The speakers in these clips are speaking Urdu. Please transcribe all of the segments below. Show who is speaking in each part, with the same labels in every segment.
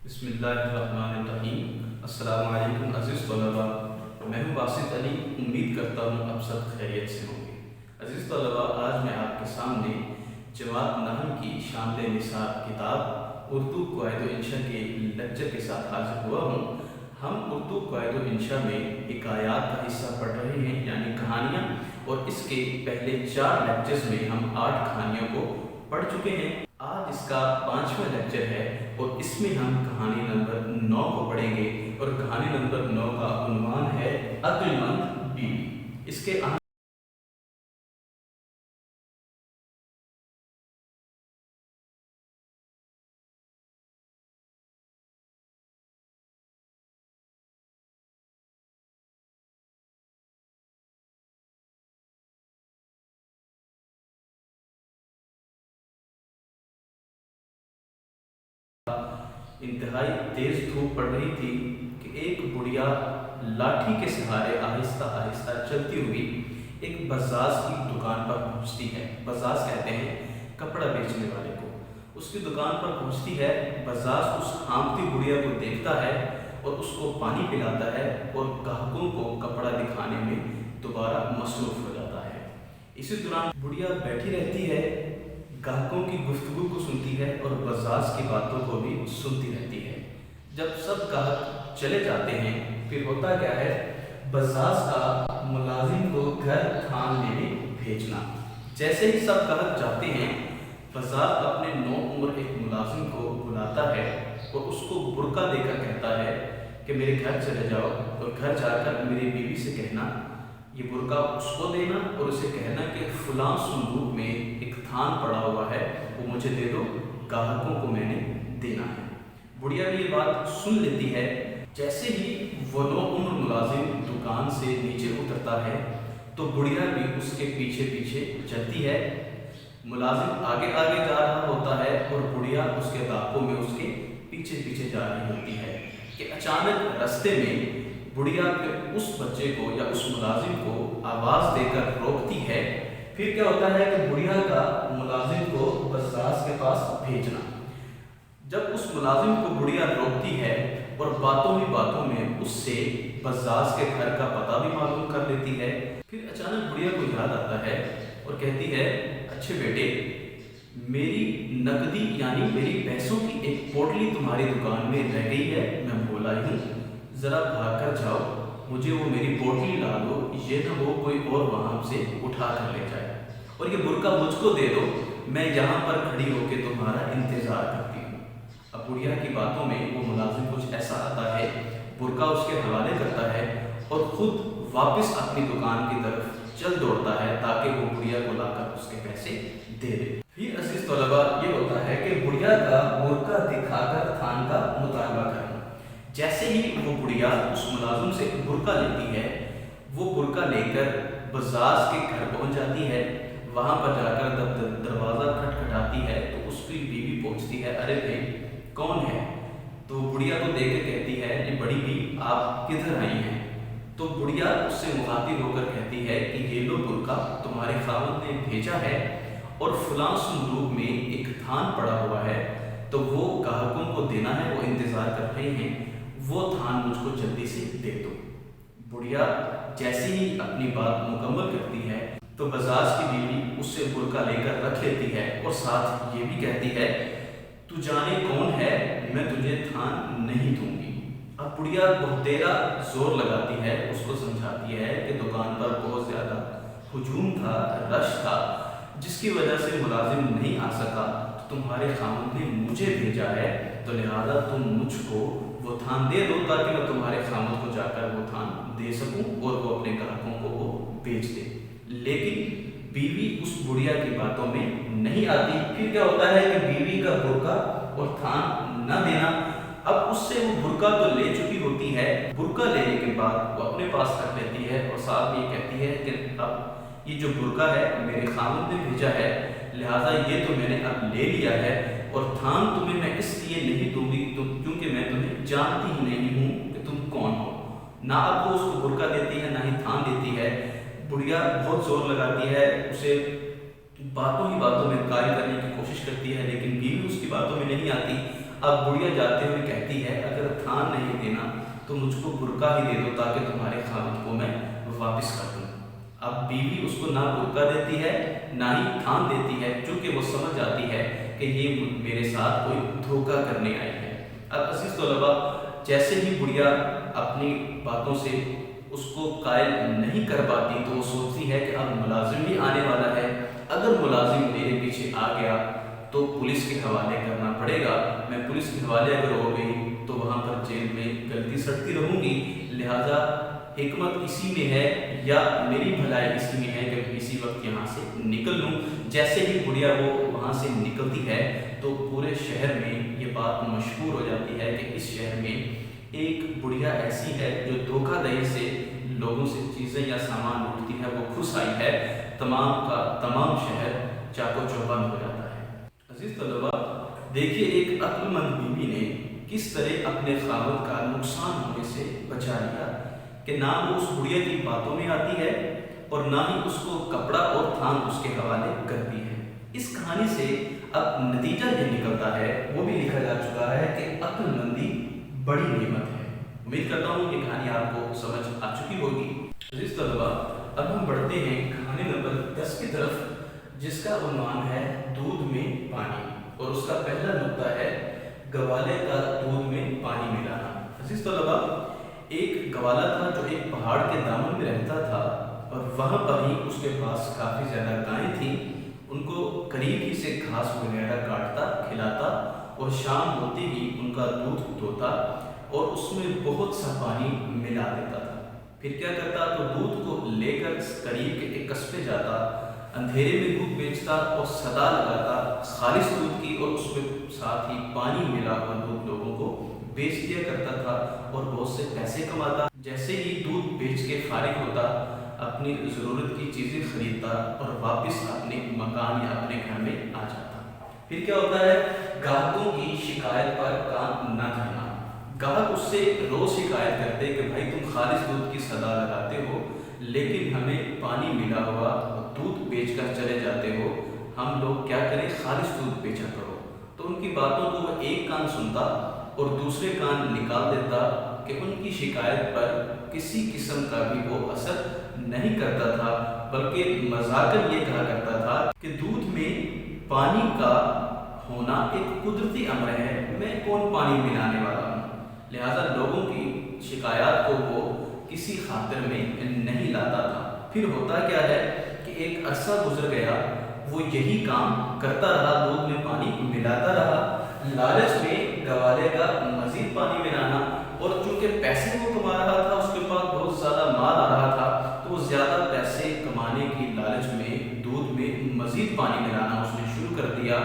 Speaker 1: بسم اللہ الرحمن الرحیم۔ السلام علیکم عزیز طلباء، میں ہوں باسط علی۔ امید کرتا ہوں آپ سب خیریت سے ہوں گے۔ عزیز طلباء، آج میں آپ کے سامنے جواد نحو کی شامل نصاب کتاب اردو قواعد و انشاء کے لیکچر کے ساتھ حاضر ہوا ہوں۔ ہم اردو قواعد و انشاء میں حکایات کا حصہ پڑھ رہے ہیں، یعنی کہانیاں، اور اس کے پہلے 4 لیکچرز میں ہم 8 کہانیوں کو پڑھ چکے ہیں۔ آج اس کا 5واں لیکچر ہے اور اس میں ہم کہانی نمبر 9 کو پڑھیں گے، اور کہانی نمبر 9 کا عنوان ہے عقل مند بیوی۔ اس کے اہم انتہائی تیز دھوپ پڑ رہی تھی کہ ایک بڑھیا لاٹھی کے سہارے آہستہ آہستہ چلتی ہوئی ایک بزاز کی دکان پر پہنچتی ہے۔ بزاز کہتے ہیں کپڑا بیچنے والے کو۔ اس کی دکان پر پہنچتی ہے۔ بزاز اس ہانپتی بڑھیا کو دیکھتا ہے اور اس کو پانی پلاتا ہے اور گاہکوں کو کپڑا دکھانے میں دوبارہ مصروف ہو جاتا ہے۔ اسی دوران بڑھیا بیٹھی رہتی ہے، گاہکوں کی گفتگو کو سنتی ہے اور بزاز کی باتوں کو بھی سنتی رہتی ہے۔ جب سب گاہک چلے جاتے ہیں، پھر ہوتا کیا ہے، بزاز کا ملازم کو گھر تھان لینے بھیجنا۔ جیسے ہی سب گاہک جاتے ہیں، بزاز اپنے نوعمر ایک ملازم کو بلاتا ہے اور اس کو برقع دے کر کہتا ہے کہ میرے گھر چلے جاؤ اور گھر جا کر میری بیوی سے کہنا، یہ برقع اس کو دینا اور اسے کہنا کہ فلاں صندوق میں ایک تھان پڑا ہوا ہے، وہ مجھے دے دو، گاہکوں کو میں نے دینا ہے۔ بڑھیا بھی یہ بات سن لیتی ہے۔ جیسے ہی وہ نوعمر ملازم دکان سے نیچے اترتا ہے تو بڑھیا بھی اس کے پیچھے پیچھے چلتی ہے۔ ملازم آگے آگے جا رہا ہوتا ہے اور بڑھیا اس کے گاہکوں میں اس کے پیچھے پیچھے جا رہی ہوتی ہے کہ اچانک رستے میں بڑھیا پھر اس بچے کو یا اس ملازم کو آواز دے کر روکتی ہے۔ پھر کیا ہوتا ہے کہ بڑھیا کا ملازم کو بزاز کے پاس بھیجنا۔ جب اس ملازم کو بڑھیا روکتی ہے اور باتوں ہی باتوں میں اس سے بزاز کے گھر کا پتہ بھی معلوم کر لیتی ہے، پھر اچانک بڑھیا کو یاد آتا ہے اور کہتی ہے، اچھے بیٹے، میری نقدی یعنی میری پیسوں کی ایک پوٹلی تمہاری دکان میں رہ گئی ہے، میں بھول آئی ہوں، ذرا بھاگ کر جاؤ، مجھے وہ میری پوٹلی لا دو، یہ نہ ہو کوئی اور وہاں سے اٹھا کر لے جائے، اور یہ برقع مجھ کو دے دو، میں یہاں پر کھڑی ہو کے تمہارا انتظار کرتی ہوں۔ اب بڑھیا کی باتوں میں وہ ملازم کچھ ایسا آتا ہے، برقع اس کے حوالے کرتا ہے اور خود واپس اپنی دکان کی طرف چل دوڑتا ہے تاکہ وہ بڑھیا کو لا کر اس کے پیسے دے دے۔ پھر عزیز طلباء، یہ ہوتا ہے کہ بڑھیا کا برقع دکھا کر تھان کا مطالبہ کرنا۔ جیسے ہی وہ بڑھیا اس ملازم سے برقع لیتی ہے، وہ برقع لے کر بزاز کے گھر پہنچ جاتی ہے۔ وہاں پر جا کر جب دروازہ کھٹکھٹاتی ہے تو اس کی بیوی پوچھتی ہے، ارے بھائی کون ہے؟ تو بڑھیا کو دیکھ کے کہتی ہے، یہ بڑی بھی آپ کدھر آئی ہیں؟ تو بڑھیا اس سے مخاطب ہو کر کہتی ہے کہ یہ لو برقع تمہارے خاوند نے بھیجا ہے اور فلاں صندوق میں ایک تھان پڑا ہوا ہے، تو وہ گاہکوں کو دینا ہے، وہ انتظار کر رہے ہیں، وہ تھان مجھ کو جلدی سے دے دو۔ بڑھیا جیسے ہی اپنی بات مکمل کرتی ہے تو بزاز کی بیوی اس سے برقع لے کر رکھ لیتی ہے اور ساتھ یہ بھی کہتی ہے، تو جانے کون ہے، میں تجھے تھان نہیں دوں گی۔ اب بڑھیا بہت دیرا زور لگاتی ہے، اس کو سمجھاتی ہے کہ دکان پر بہت زیادہ ہجوم تھا، رش تھا، جس کی وجہ سے ملازم نہیں آ سکا، تو تمہارے خاوند نے مجھے بھیجا ہے، تو لہذا تم مجھ کو وہ تھان دے دو تاکہ میں تمہارے خاوند کو جا کر وہ تھان دے سکوں اور وہ اپنے گاہکوں کو وہ بیچ دے۔ لیکن بیوی اس بڑھیا کی باتوں میں نہیں آتی۔ پھر کیا ہوتا ہے کہ بیوی کا برقع اور تھان نہ دینا، اب اس سے وہ برقع تو لے چکی ہوتی ہے، برقع لینے کے بعد وہ اپنے پاس رکھ لیتی ہے اور ساتھ یہ کہتی ہے کہ اب یہ جو برقع ہے میرے خاوند نے بھیجا ہے، لہٰذا یہ تو میں نے اب لے لیا ہے، اور تھان تمہیں میں اس لیے نہیں دوں گی کیونکہ میں تمہیں جانتی ہی نہیں ہوں کہ تم کون ہو۔ نہ اب وہ اس کو برقع دیتی ہے، نہ ہی تھان دیتی ہے۔ بڑھیا بہت زور لگاتی ہے، اسے باتوں ہی باتوں میں قائل کرنے کی کوشش کرتی ہے، لیکن بیوی اس کی باتوں میں نہیں آتی۔ اب بڑھیا جاتے ہوئے کہتی ہے اگر تھان نہیں دینا تو مجھ کو برقع ہی دے دو تاکہ تمہارے خاوند کو میں واپس کر دوں۔ اب بیوی اس کو نہ برقع دیتی ہے نہ ہی تھان دیتی ہے، چونکہ وہ سمجھ جاتی ہے کہ یہ میرے ساتھ کوئی دھوکہ کرنے آئی ہے۔ اب عزیز طلباء، جیسے ہی بڑھیا اپنی باتوں سے اس کو قائل نہیں کر پاتی تو وہ سوچتی ہے کہ اب ملازم بھی آنے والا ہے، اگر ملازم میرے پیچھے آ گیا تو پولیس کے حوالے کرنا پڑے گا، میں پولیس کے حوالے اگر ہو گئی تو وہاں پر جیل میں گلتی سڑتی رہوں گی، لہٰذا حکمت اسی میں ہے یا میری بھلائی اسی میں ہے کہ میں اسی وقت یہاں سے نکل لوں۔ جیسے ہی بڑھیا وہ وہاں سے نکلتی ہے تو پورے شہر میں یہ بات مشہور ہو جاتی ہے کہ اس شہر میں ایک بڑھیا ایسی ہے جو دھوکہ دہی سے لوگوں سے چیزیں یا سامان لوٹتی ہے، وہ گھس آئی ہے، تمام کا تمام شہر چاقو چوبند ہو جاتا ہے۔ عزیز طلباء، دیکھیے ایک عقل مند بیوی نے کس طرح اپنے خاوند کا نقصان ہونے سے بچا لیا کہ نہ وہ اس بڑھیا کی باتوں میں آتی ہے اور نہ ہی اس کو کپڑا اور تھان اس کے حوالے کرتی ہے۔ اس کہانی سے اب نتیجہ یہ نکلتا ہے، وہ بھی لکھا جا چکا ہے کہ عقل مندی بڑی نعمت ہے۔ امید کرتا ہوں یہ کہانی آپ کو سمجھ آ چکی ہوگی۔ عزیز طلباء، اب ہم بڑھتے ہیں کہانی نمبر 10 کی طرف، جس کا عنوان ہے دودھ میں پانی، اور اس کا پہلا نقطہ ہے گوالے کا دودھ میں پانی ملانا۔ عزیز طلباء، ایک گوالا تھا جو ایک پہاڑ کے دامن میں رہتا تھا، اور وہاں پر ہی اس کے پاس کافی زیادہ گائیں تھیں، ان کو قریب ہی سے گھاس وغیرہ کاٹتا کھلاتا اور شام ہوتے ہی ان کا دودھ دھوتا اور اس میں بہت سا پانی ملا دیتا تھا۔ پھر کیا کرتا تو دودھ کو لے کر قریب کے ایک قصبے جاتا، اندھیرے میں دودھ بیچتا اور صدا لگاتا خالص دودھ کی، اور اس میں ساتھ ہی پانی ملا ہوا دودھ لوگوں کو بیچ دیا کرتا تھا اور بہت سے پیسے کماتا۔ جیسے ہی دودھ بیچ کے فارغ ہوتا، اپنی ضرورت کی چیزیں خریدتا اور واپس اپنے مکان یا اپنے گھر میں آ جاتا۔ پھر کیا ہوتا ہے، گاہکوں کی شکایت پر کان نہ دھرنا۔ گاہک اس سے روز شکایت کرتے کہ بھائی تم خالص دودھ کی صدا لگاتے ہو لیکن ہمیں پانی ملا ہوا دودھ بیچ کر چلے جاتے ہو، ہم لوگ کیا کریں، خالص دودھ بیچا کرو۔ تو ان کی باتوں کو وہ ایک کان سنتا اور دوسرے کان نکال دیتا کہ ان کی شکایت پر کسی قسم کا بھی وہ اثر نہیں کرتا تھا، بلکہ مذاقاً یہ کہا کرتا تھا کہ دودھ میں پانی کا ہونا ایک قدرتی امر ہے، میں کون پانی ملانے والا ہوں، لہذا لوگوں کی شکایات کو وہ کسی خاطر میں نہیں لاتا تھا۔ پھر ہوتا کیا ہے کہ ایک عرصہ گزر گیا، وہ یہی کام کرتا رہا، دودھ میں پانی ملاتا رہا، لالچ میں گوالے کا مزید پانی ملانا، اور چونکہ پیسے وہ کما رہا تھا، اس کے پاس بہت زیادہ مال آ رہا تھا، تو وہ زیادہ پیسے کمانے کی لالچ میں دودھ میں مزید پانی ملانا اس نے شروع کر دیا،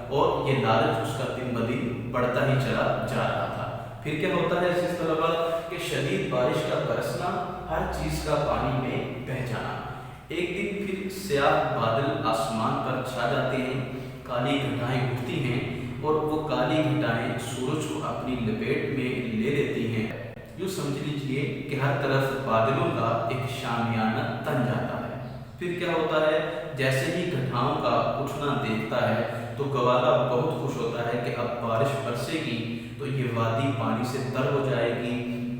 Speaker 1: اور یہ لالچ اس کا دن بدن بڑھتا ہی چلا جا رہا تھا۔ پھر کیا ہوتا ہے اس طلباء کہ شدید بارش کا برسنا، ہر چیز کا پانی میں بہہ جانا۔ ایک دن پھر سیاہ بادل آسمان پر چھا جاتے ہیں، کالی گھٹائیں اٹھتی ہیں، اور وہ کالی گھٹائیں سورج کو اپنی لپیٹ میں لے لیتی ہیں۔ یوں سمجھ لیجئے کہ ہر طرف بادلوں کا ایک شامیانہ تن جاتا ہے۔ پھر کیا ہوتا ہے، جیسے ہی گھٹاؤں کا اٹھنا دیکھتا ہے تو گوالا بہت خوش ہوتا ہے کہ اب بارش برسے گی تو یہ وادی پانی سے تر ہو جائے گی،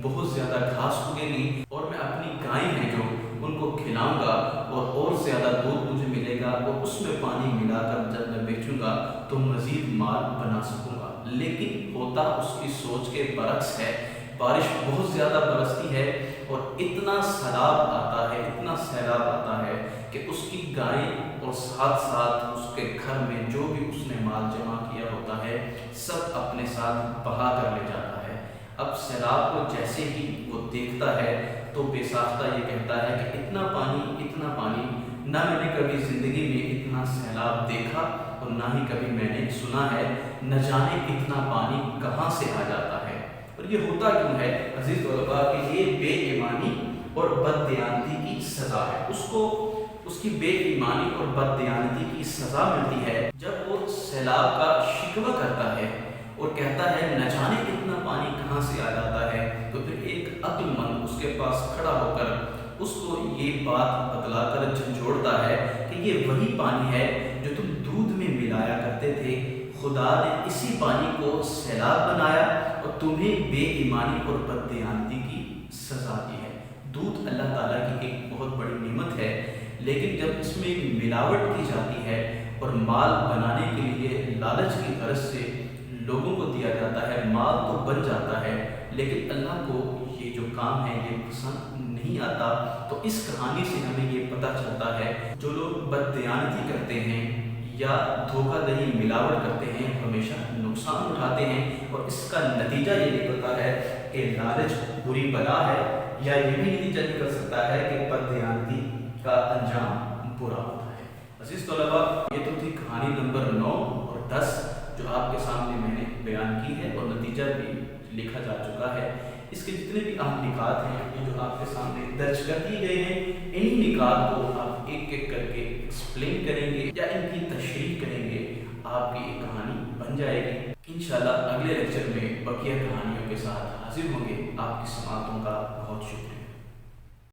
Speaker 1: بہت زیادہ گھاس اگے گی، اور میں اپنی گائیں ہیں جو ان کو کھلاؤں گا اور زیادہ دودھ مجھے ملے گا، اور اس میں پانی ملا کر جب میں بیچوں گا تو مزید مال بنا سکوں گا۔ لیکن ہوتا اس کی سوچ کے برعکس ہے، بارش بہت زیادہ برستی ہے اور اتنا سیلاب آتا ہے، اتنا سیلاب آتا ہے کہ اس کی گائیں اور ساتھ ساتھ اس کے گھر میں جو بھی اس نے مال جمع کیا ہوتا ہے سب اپنے ساتھ بہا کر لے جاتا ہے۔ اب سیلاب کو جیسے ہی وہ دیکھتا ہے تو بے ساختہ یہ کہتا ہے کہ اتنا پانی نہ میں نے کبھی زندگی میں اتنا سیلاب دیکھا اور نہ ہی کبھی میں نے سنا ہے، نہ جانے اتنا پانی کہاں سے آ جاتا ہے۔ اور یہ ہوتا کیوں ہے عزیز طلباء کہ یہ بے ایمانی اور بد دیانتی کی سزا ہے، اس کو اس کی بے ایمانی اور بد دیانتی کی سزا ملتی ہے جب وہ سیلاب کا شکوہ کرتا ہے اور کہتا ہے نہ جانے اتنا پانی کہاں سے آ جاتا ہے، تو پھر ایک عقل مند اس کے پاس کھڑا ہو کر اس کو یہ بات بتلا کر جھنجھوڑتا ہے کہ یہ وہی پانی ہے جو تم دودھ میں ملایا کرتے تھے، خدا نے اسی پانی کو سیلاب بنایا اور تمہیں بے ایمانی اور بددیانتی کی سزا دی ہے۔ دودھ اللہ تعالیٰ کی ایک بہت بڑی نعمت ہے، لیکن جب اس میں ملاوٹ کی جاتی ہے اور مال بنانے کے لیے لالچ کی غرض سے لوگوں کو دیا جاتا ہے، مال تو بن جاتا ہے لیکن اللہ کو یہ جو کام ہے یہ پسند نہیں آتا۔ تو اس کہانی سے ہمیں یہ پتہ چلتا ہے جو لوگ بددیانتی کرتے ہیں یا دھوکہ دہی ملاوٹ کرتے ہیں ہمیشہ نقصان اٹھاتے ہیں، اور اس کا نتیجہ یہ نکلتا ہے کہ لالچ بری بلا ہے، یا یہ بھی نتیجہ نکل سکتا ہے کہ بددیانتی کا انجام برا ہوتا ہے۔ عزیز طلباء، یہ تو تھی کہانی نمبر 9 اور 10 جو آپ کے سامنے میں نے بیان کی ہے، اور نتیجہ بھی لکھا جا چکا ہے۔ اس کے جتنے بھی اہم نکات ہیں یہ جو آپ کے سامنے درج کر دیے گئے ہیں، انہی نکات کو آپ ایک ایک کر کے ایکسپلین کریں گے یا ان کی تشریح کریں گے، آپ کی ایک کہانی بن جائے گی۔ انشاءاللہ اگلے لیکچر میں بقیہ کہانیوں کے ساتھ حاضر ہوں گے۔ آپ کی سماعتوں کا بہت شکریہ۔